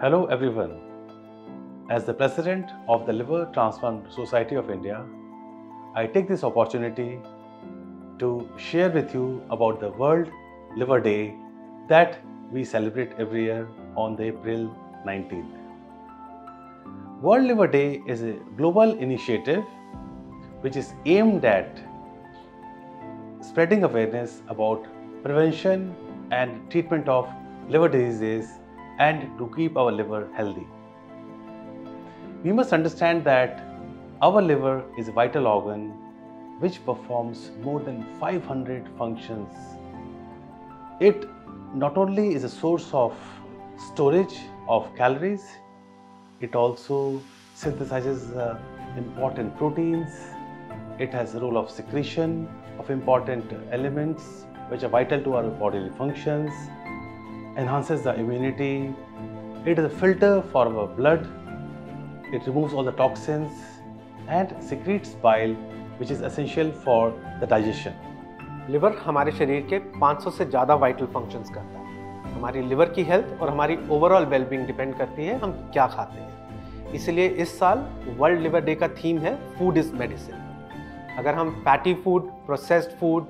Hello everyone. As the President of the Liver Transplant Society of India, I take this opportunity to share with you about the World Liver Day that we celebrate every year on the April 19th. World Liver Day is a global initiative which is aimed at spreading awareness about prevention and treatment of liver diseases and to keep our liver healthy. We must understand that our liver is a vital organ which performs more than 500 functions. It not only is a source of storage of calories, it also synthesizes important proteins. It has a role of secretion of important elements which are vital to our bodily functions, enhances the immunity. It is a filter for our blood. It removes all the toxins and secretes bile, which is essential for the digestion. Liver हमारे शरीर के 500 से ज़्यादा vital functions करता है। हमारी liver की health और हमारी ओवरऑल वेलबींग डिपेंड करती है हम क्या खाते हैं। इसलिए इस साल वर्ल्ड लिवर डे का थीम है फूड इज़ मेडिसिन। अगर हम fatty food, processed food,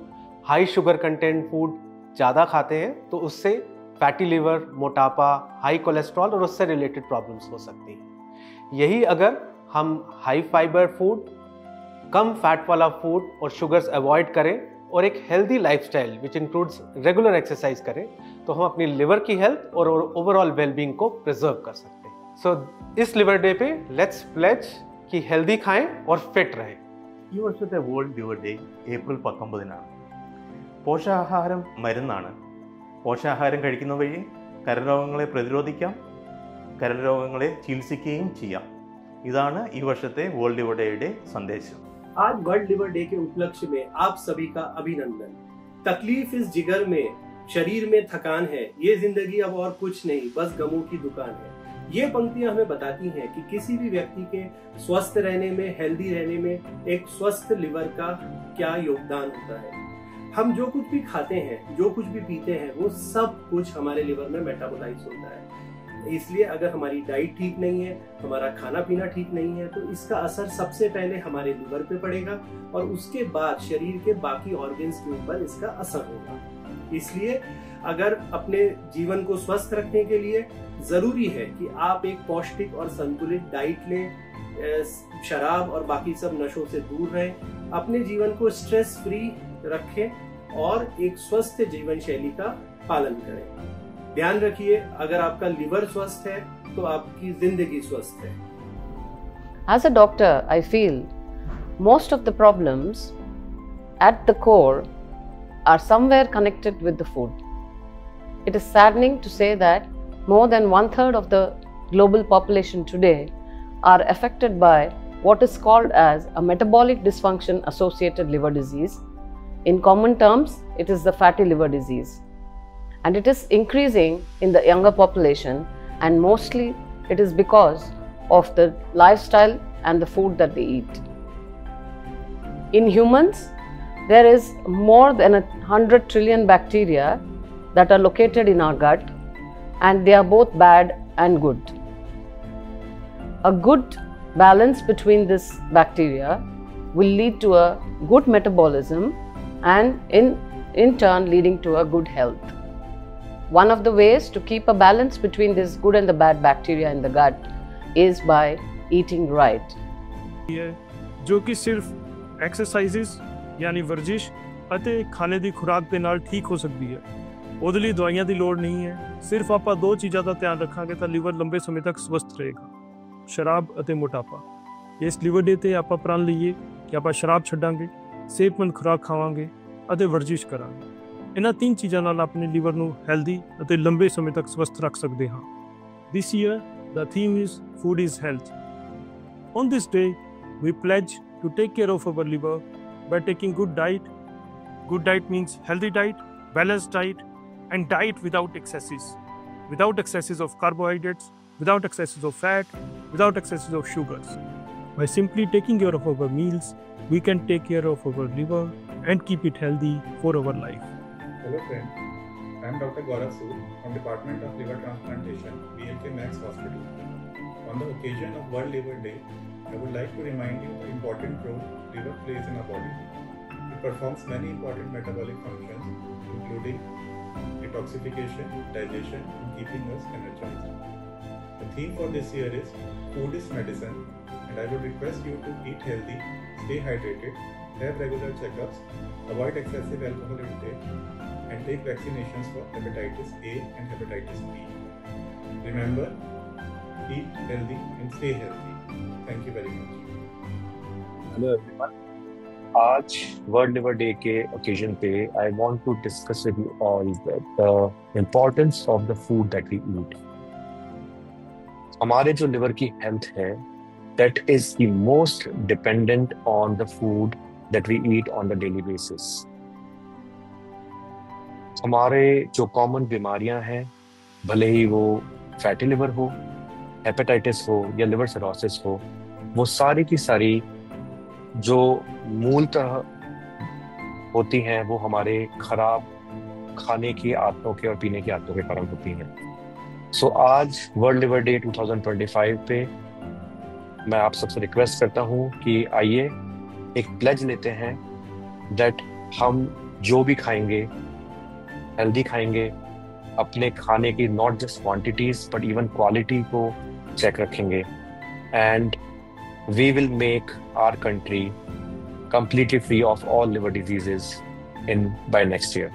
high sugar content food ज़्यादा खाते हैं तो उससे फैटी लिवर, मोटापा, हाई कोलेस्ट्रॉल और उससे रिलेटेड प्रॉब्लम्स हो सकती हैं। यही अगर हम हाई फाइबर फूड, कम फैट वाला फूड और शुगर्स अवॉइड करें और एक healthy lifestyle which includes regular exercise करें तो हम अपनी लिवर की हेल्थ और ओवरऑल वेलबींग को प्रिजर्व कर सकते हैं। सो इस लिवर डे पे लेट्स प्लेज कि हेल्दी खाएं और फिट रहें। ഈ വർഷത്തെ വേൾഡ് ലിവർ ഡേ ഏപ്രിൽ 19-നാണ്. പോഷകാഹാരം മരുന്നാണ്. പോഷകാഹാരം കഴിക്കുന്ന വഴി കരൾ പ്രതിരോധിക്കാം, കരൾ രോഗങ്ങളെ ചികിത്സിക്കുകയും ചെയ്യാം. ഇതാണ് ഈ വർഷത്തെ വേൾഡ് ലിവർ ഡേയുടെ സന്ദേശം. आज वर्ल्ड लिवर डे के उपलक्ष्य में आप सभी का अभिनंदन। तकलीफ इस जिगर में, शरीर में थकान है, ये जिंदगी अब और कुछ नहीं, बस गमों की दुकान है। ये पंक्तियां हमें बताती हैं कि किसी भी व्यक्ति के स्वस्थ रहने में, हेल्दी रहने में एक स्वस्थ लिवर का क्या योगदान होता है। हम जो कुछ भी खाते हैं, जो कुछ भी पीते हैं, वो सब कुछ हमारे लिवर में मेटाबोलाइज होता है। इसलिए अगर हमारी डाइट ठीक नहीं है, हमारा खाना पीना ठीक नहीं है, तो इसका असर सबसे पहले हमारे लिवर पे पड़ेगा और उसके बाद शरीर के बाकी ऑर्गन्स के ऊपर इसका असर होगा। इसलिए अगर अपने जीवन को स्वस्थ रखने के लिए जरूरी है कि आप एक पौष्टिक और संतुलित डाइट लें, शराब और बाकी सब नशों से दूर रहें, अपने जीवन को स्ट्रेस फ्री रखें और एक स्वस्थ जीवन शैली का पालन करें। ध्यान रखिए, अगर आपका लिवर स्वस्थ है तो आपकी जिंदगी स्वस्थ है। As a doctor, I feel most of the problems at the core are somewhere connected with the food. It is saddening to say that more than 1/3 of the global population today are affected by what is called as a metabolic dysfunction associated liver disease. In common terms, it is the fatty liver disease. And it is increasing in the younger population, and mostly it is because of the lifestyle and the food that they eat. In humans, there is more than 100 trillion bacteria that are located in our gut, and they are both bad and good. A good balance between this bacteria will lead to a good metabolism and in turn leading to a good health. One of the ways to keep a balance between this good and the bad bacteria in the gut is by eating right. जो कि सिर्फ exercises यानी वर्जिश ਅਤੇ ਖਾਣੇ ਦੀ ਖੁਰਾਕ ਦੇ ਨਾਲ ਠੀਕ ਹੋ ਸਕਦੀ ਹੈ। ਉਹਦੇ ਲਈ ਦਵਾਈਆਂ ਦੀ ਲੋੜ ਨਹੀਂ ਹੈ। ਸਿਰਫ ਆਪਾਂ ਦੋ ਚੀਜ਼ਾਂ ਦਾ ਧਿਆਨ ਰੱਖਾਂਗੇ ਤਾਂ ਲਿਵਰ ਲੰਬੇ ਸਮੇਂ ਤੱਕ ਸਵਸਥ ਰਹੇਗਾ, ਸ਼ਰਾਬ ਅਤੇ ਮੋਟਾਪਾ। ਇਸ ਲਿਵਰ ਡੇ ਤੇ ਆਪਾਂ ਪ੍ਰਣ ਲਈਏ ਕਿ ਆਪਾਂ ਸ਼ਰਾਬ ਛੱਡਾਂਗੇ, ਸਿਹਤਮੰਦ ਖੁਰਾਕ ਖਾਵਾਂਗੇ ਅਤੇ ਵਰਜਿਸ਼ ਕਰਾਂਗੇ। ਇਹਨਾਂ ਤਿੰਨ ਚੀਜ਼ਾਂ ਨਾਲ ਆਪਣੇ ਲਿਵਰ ਨੂੰ ਹੈਲਦੀ ਅਤੇ ਲੰਬੇ ਸਮੇਂ ਤੱਕ ਸਵਸਥ ਰੱਖ ਸਕਦੇ ਹਾਂ। This year, the theme is Food is Health. On this day, we pledge to take care of our liver by taking good diet. Good diet means healthy diet, balanced diet, and diet without excesses. Without excesses of carbohydrates, without excesses of fat, without excesses of sugars. By simply taking care of our meals, we can take care of our liver and keep it healthy for our life. Hello friends, I am Dr. Gaurav Sood from Department of Liver Transplantation, BLK Max Hospital. On the occasion of World Liver Day, I would like to remind you the important role liver plays in our body. It performs many important metabolic functions, including detoxification, digestion, and keeping us energized. The theme for this year is Food is Medicine, and I would request you to eat healthy, stay hydrated, have regular checkups, avoid excessive alcohol intake, and take vaccinations for hepatitis A and hepatitis B. Remember, eat healthy and stay healthy. Thank you very much. Hello everyone, आज world liver day के occasion पे I want to discuss with you all the importance of the food that we eat. हमारे जो liver की health है that is the most dependent on the food that we eat on the daily basis. हमारे जो common बीमारियां हैं, भले ही वो फैटी लिवर हो, हेपेटाइटिस हो या लिवर सिरोसिस हो, वो सारी की सारी जो मूलतः होती हैं वो हमारे खराब खाने की आदतों के और पीने की आदतों के कारण होती हैं. सो आज वर्ल्ड लिवर डे 2025 पे मैं आप सबसे रिक्वेस्ट करता हूँ कि आइए एक प्लेज लेते हैं दैट हम जो भी खाएंगे हेल्दी खाएंगे, अपने खाने की not just quantities but even quality को चेक रखेंगे, and we will make our country completely free of all liver diseases by next year.